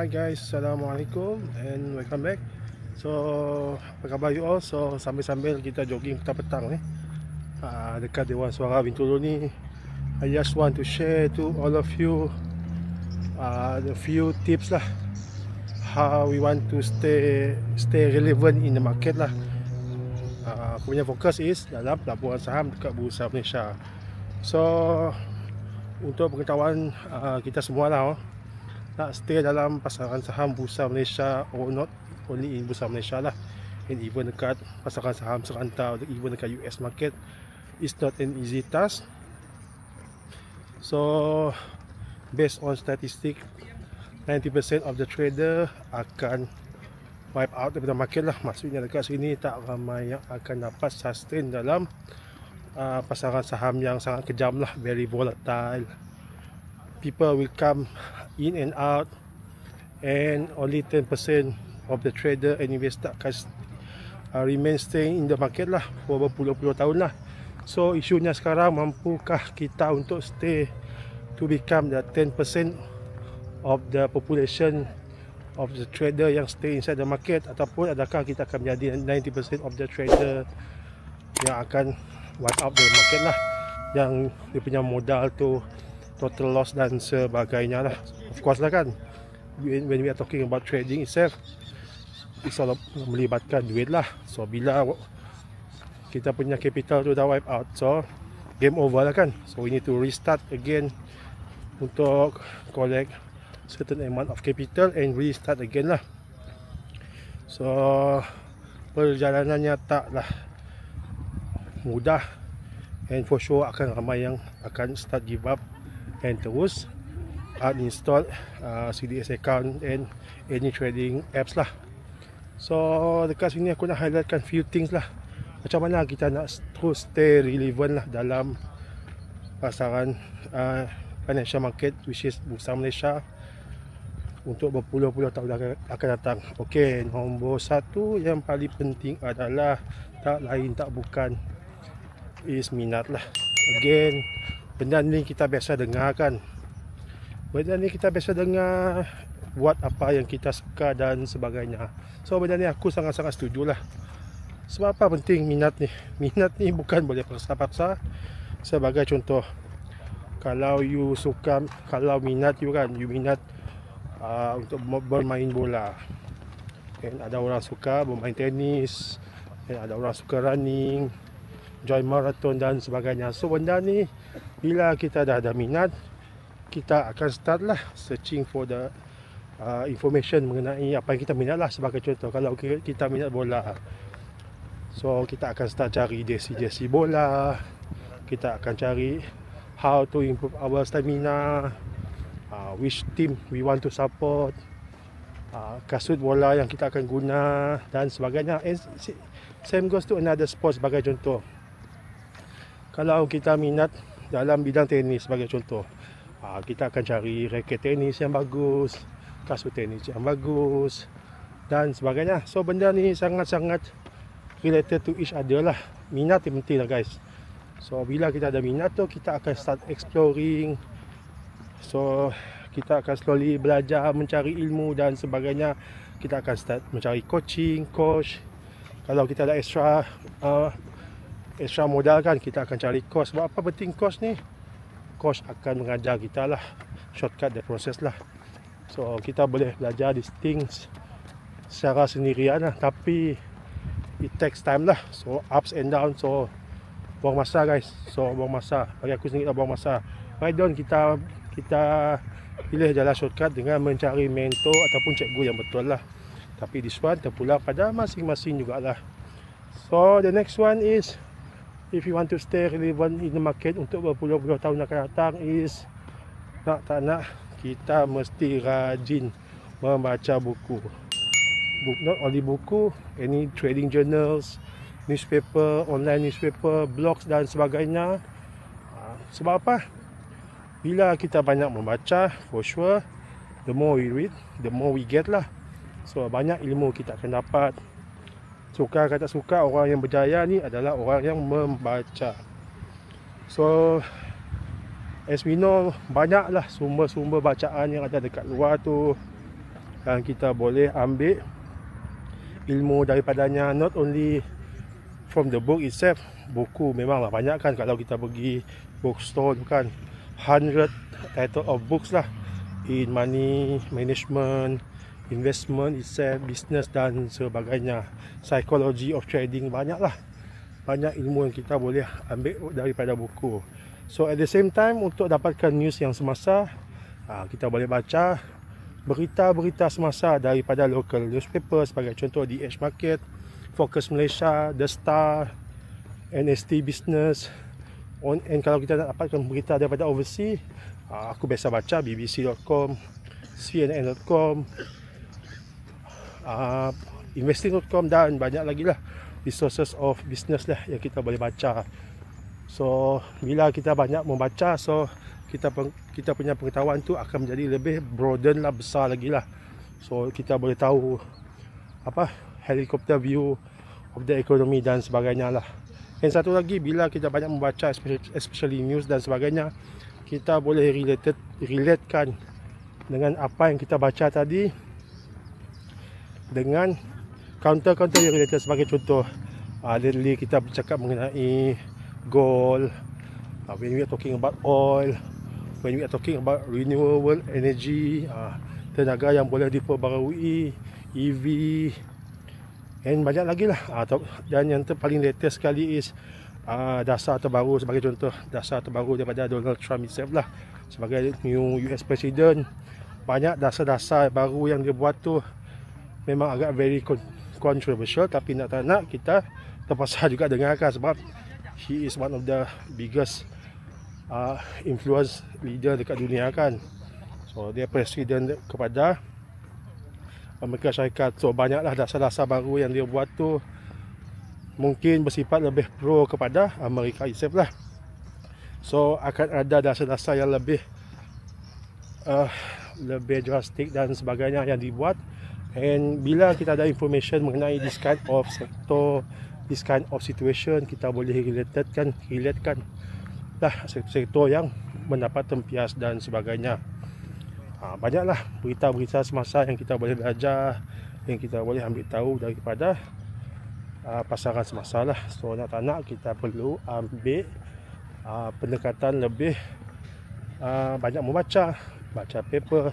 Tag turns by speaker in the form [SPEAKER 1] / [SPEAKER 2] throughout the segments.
[SPEAKER 1] Alright guys, Assalamualaikum and welcome back. So, apa khabar you all? So, sambil-sambil kita jogging petang-petang ni dekat Dewan Suara Bintulu ni, I just want to share to all of you the few tips lah, how we want to stay relevant in the market lah. Aku punya fokus is dalam pelaburan saham dekat Bursa Malaysia. So, untuk pengetahuan kita semua lah, nak stay dalam pasaran saham Bursa Malaysia, or not only in Bursa Malaysia lah, and even dekat pasaran saham serantau, even dekat US market, is not an easy task. So based on statistic, 90% of the trader akan wipe out daripada market lah. Maksudnya dekat sini tak ramai yang akan dapat sustain dalam pasaran saham yang sangat kejam lah, very volatile. People will come in and out, and only 10% of the trader and investor akan remain staying in the market lah for berpuluh-puluh tahun lah. So isunya sekarang, mampukah kita untuk stay to become the 10% of the population of the trader yang stay inside the market, ataupun adakah kita akan menjadi 90% of the trader yang akan wipe out the market lah, yang dia punya modal tu total loss dan sebagainya lah. Of course lah kan, when we are talking about trading itself, it's all melibatkan duit lah. So bila kita punya capital tu dah wipe out, so game over lah kan. So we need to restart again untuk collect certain amount of capital and restart again lah. So perjalanannya taklah mudah, and for sure akan ramai yang akan start give up and terus uninstall CDS account and any trading apps lah. So dekat sini aku nak highlightkan few things lah, macam mana kita nak terus stay relevant lah dalam pasaran financial market, which is Bursa Malaysia, untuk berpuluh-puluh tahun akan datang. Okay, nombor satu yang paling penting adalah tak lain tak bukan is minat lah. Again, benda ni kita biasa dengar kan, benda ni kita biasa dengar, buat apa yang kita suka dan sebagainya. So benda ni aku sangat-sangat setuju lah. Sebab apa penting minat ni? Minat ni bukan boleh paksa-paksa. Sebagai contoh, kalau you suka, kalau minat you kan, you minat untuk bermain bola, dan ada orang suka bermain tenis, dan ada orang suka running, join marathon dan sebagainya. So benda ni, bila kita dah ada minat, kita akan start lah searching for the information mengenai apa yang kita minat lah. Sebagai contoh, kalau kita minat bola, so kita akan start cari jersey bola, kita akan cari how to improve our stamina, which team we want to support, kasut bola yang kita akan guna dan sebagainya. And same goes to another sport. Sebagai contoh, kalau kita minat dalam bidang tenis sebagai contoh, kita akan cari raket tenis yang bagus, kasut tenis yang bagus dan sebagainya. So benda ni sangat-sangat related to each other lah. Minat yang penting lah guys. So bila kita ada minat tu, kita akan start exploring. So kita akan slowly belajar, mencari ilmu dan sebagainya. Kita akan start mencari coaching, coach. Kalau kita ada extra modal kan, kita akan cari coach. Sebab apa penting coach ni? Coach akan mengajar kita lah, shortcut the process lah. So kita boleh belajar these things secara sendirian lah, tapi it takes time lah. So ups and downs, so buang masa guys. So buang masa, bagi aku sendiri lah buang masa. Why don't kita pilih jalan shortcut dengan mencari mentor ataupun cikgu yang betul lah. Tapi this one terpulang pada masing-masing jugalah. So the next one is, if you want to stay relevant in the market untuk berpuluh-puluh tahun akan datang, is nak tak nak kita mesti rajin membaca buku. Not only buku, any trading journals, newspaper, online newspaper, blogs dan sebagainya. Sebab apa? Bila kita banyak membaca, for sure, the more we read, the more we get lah. So banyak ilmu kita akan dapat. Suka kata suka, orang yang berjaya ni adalah orang yang membaca. So as we know, banyaklah sumber-sumber bacaan yang ada dekat luar tu. dan kita boleh ambil ilmu daripadanya, not only from the book itself. Buku memanglah banyak kan, kalau kita pergi bookstore tu kan 100 title of books lah, in money management, investment itself, business dan sebagainya, psychology of trading, banyak ilmu yang kita boleh ambil daripada buku. So at the same time, untuk dapatkan news yang semasa, kita boleh baca berita-berita semasa daripada local newspaper, sebagai contoh The Edge Market, Focus Malaysia, The Star, NST Business. And kalau kita nak dapatkan berita daripada overseas, aku biasa baca bbc.com, cnn.com, investing.com dan banyak lagi lah resources of business lah yang kita boleh baca. So bila kita banyak membaca, so kita punya pengetahuan tu akan menjadi lebih broaden lah, besar lagi lah. So kita boleh tahu apa helicopter view of the economy dan sebagainya lah. Dan satu lagi, bila kita banyak membaca especially news dan sebagainya, kita boleh relatekan dengan apa yang kita baca tadi dengan counter yang related. Sebagai contoh, lately kita bercakap mengenai gold, when we are talking about oil, when we are talking about renewable energy, tenaga yang boleh diperbarui, EV, dan banyak lagi lah. Dan yang paling latest sekali is dasar terbaru. Sebagai contoh, dasar terbaru daripada Donald Trump himself lah, sebagai new US President. Banyak dasar-dasar baru yang dia buat tu memang agak very controversial, tapi nak tak nak kita terpaksa juga dengarkan, sebab he is one of the biggest influence leader dekat dunia kan. So dia presiden kepada Amerika Syarikat. So banyaklah dasar-dasar baru yang dia buat tu mungkin bersifat lebih pro kepada Amerika itself lah. So akan ada dasar-dasar yang lebih drastik dan sebagainya yang dibuat. And bila kita ada information mengenai this kind of sector, this kind of situation, kita boleh relatekan lah sektor yang mendapat tempias dan sebagainya. Banyaklah berita-berita semasa yang kita boleh belajar, yang kita boleh ambil tahu daripada pasaran semasa lah. So nak tak nak kita perlu ambil pendekatan lebih banyak membaca paper.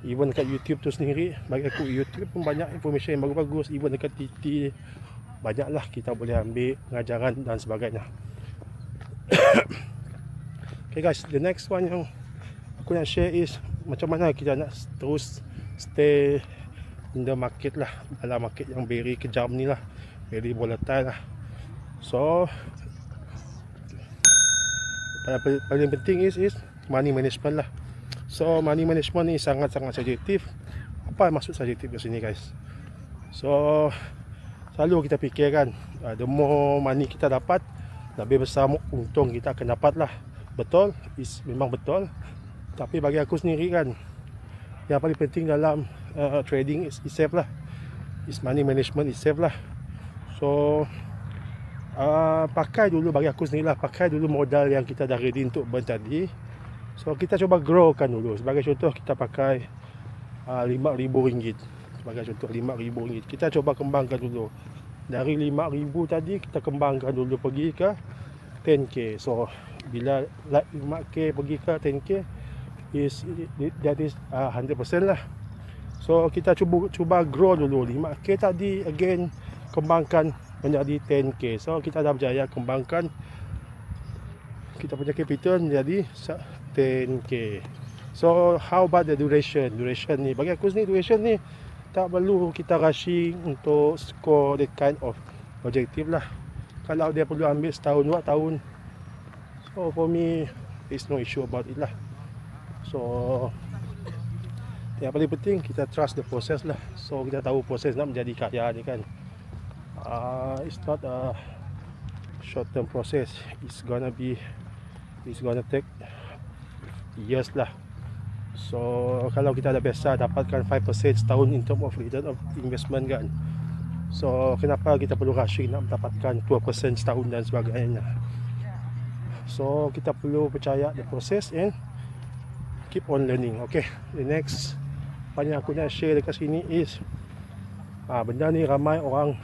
[SPEAKER 1] Even dekat YouTube tu sendiri, bagi aku YouTube pun banyak information yang bagus-bagus. Even dekat TT, banyaklah kita boleh ambil pengajaran dan sebagainya. Okay guys, the next one yang aku nak share is macam mana kita nak terus stay in the market lah, dalam market yang very kejam ni lah, very volatile lah. So paling penting is money management lah. So money management ni sangat-sangat subjektif. Apa maksud subjektif kat sini guys? So selalu kita fikirkan the more money kita dapat, lebih besar untung kita akan dapat lah. Betul, memang betul. Tapi bagi aku sendiri kan, yang paling penting dalam trading is itself lah, is money management itself lah. So pakai dulu, bagi aku sendiri lah, pakai dulu modal yang kita dah ready untuk burn tadi. So kita coba growkan dulu. Sebagai contoh, kita pakai RM5,000. Sebagai contoh RM5,000, kita coba kembangkan dulu. Dari RM5,000 tadi, kita kembangkan dulu pergi ke 10k. So bila 5k pergi ke 10k, that is 100% lah. So kita cuba grow dulu 5k tadi, again kembangkan menjadi 10k. So kita dah berjaya kembangkan kita punya capital menjadi 10k. So how about the duration? Duration ni, bagi aku sendiri, duration ni tak perlu kita rushing untuk score that kind of objective lah. Kalau dia perlu ambil setahun, 2 tahun, so for me there's no issue about it lah. So yang paling penting kita trust the process lah. So kita tahu proses nak menjadi kaya ni kan, it's not a short term process. It's gonna take years lah. So kalau kita dah biasa dapatkan 5% setahun in term of return of investment kan, so kenapa kita perlu rushing nak mendapatkan 2% setahun dan sebagainya. So kita perlu percaya the process and keep on learning. Okay, the next Apa yang aku nak share dekat sini is benda ni ramai orang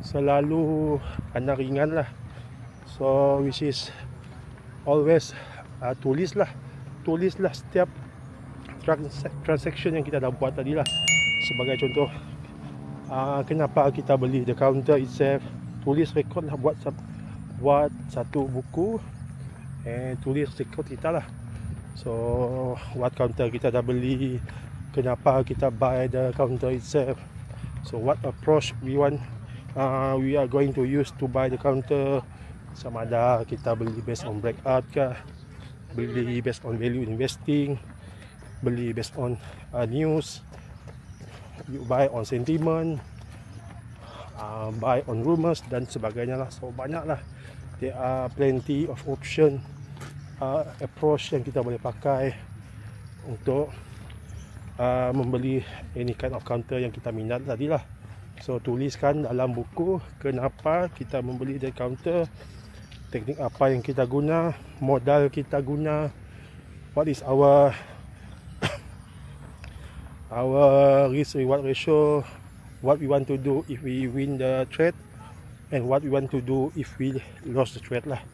[SPEAKER 1] selalu pandang ringan lah. So which is always tulislah setiap transaction yang kita dah buat tadi lah. Sebagai contoh, kenapa kita beli the counter itself, tulis rekod lah, buat satu buku and tulis rekod kita lah. So what counter kita dah beli, kenapa kita buy the counter itself, so what approach we are going to use to buy the counter. Sama ada kita beli based on breakout ke, beli based on value investing, beli based on news, you buy on sentiment, buy on rumors dan sebagainya lah. So banyak lah, there are plenty of option approach yang kita boleh pakai untuk membeli any kind of counter yang kita minat tadi lah. So tuliskan dalam buku kenapa kita membeli the counter, teknik apa yang kita guna, modal kita guna, what is our risk reward ratio, what we want to do if we win the trade, and what we want to do if we lost the trade lah.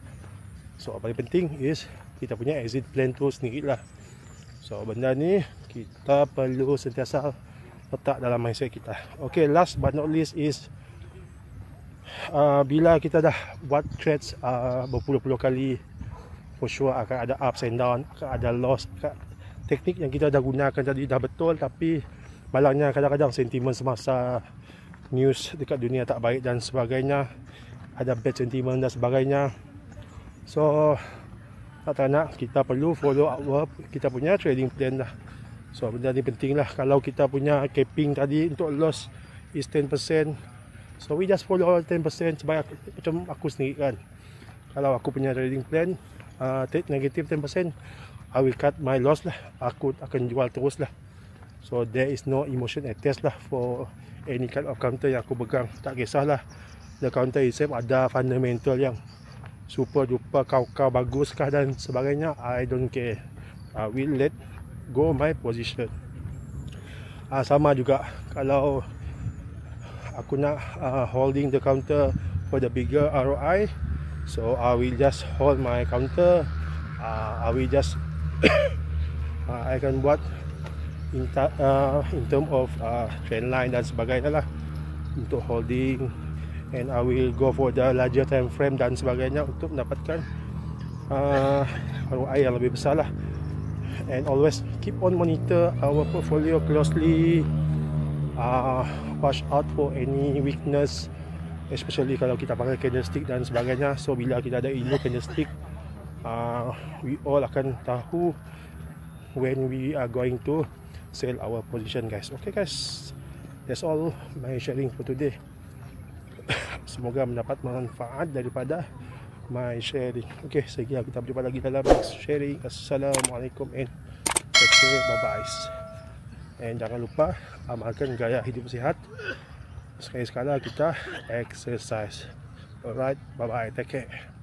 [SPEAKER 1] So paling penting is kita punya exit plan tu sendiri lah. So benda ni kita perlu sentiasa letak dalam mindset kita. Okay, last but not least is bila kita dah buat trades berpuluh-puluh kali, for sure akan ada ups and down, akan ada loss. Teknik yang kita dah gunakan tadi dah betul, tapi malangnya kadang-kadang sentimen semasa news dekat dunia tak baik dan sebagainya, ada bad sentiment dan sebagainya. So tak nak, kita perlu follow kita punya trading plan lah. So benda ni penting lah. Kalau kita punya capping tadi untuk loss is 10%, so we just follow 10% sebagai macam aku sendiri kan. Kalau aku punya trading plan take negative 10%, I will cut my loss lah. Aku akan jual terus lah. So there is no emotion attached lah for any kind of counter yang aku pegang. Tak kisahlah the counter itself ada fundamental yang super duper kau bagus kah dan sebagainya, I don't care. I will let go my position. Sama juga kalau aku nak holding the counter for the bigger ROI, so I will just hold my counter. I will just I akan buat in term of trend line dan sebagainya lah untuk holding, and I will go for the larger time frame dan sebagainya untuk mendapatkan ROI yang lebih besar lah. And always keep on monitor our portfolio closely, watch out for any weakness, especially kalau kita pakai candlestick dan sebagainya. So bila kita ada ilmu candlestick, we all akan tahu when we are going to sell our position, guys. Okay guys, that's all my sharing for today. Semoga mendapat manfaat daripada my sharing. Okay, sekiranya kita berjumpa lagi dalam next sharing. Assalamualaikum and take care, bye bye. And jangan lupa amalkan gaya hidup sihat. Sekali-sekala kita exercise. Alright, bye bye, take care.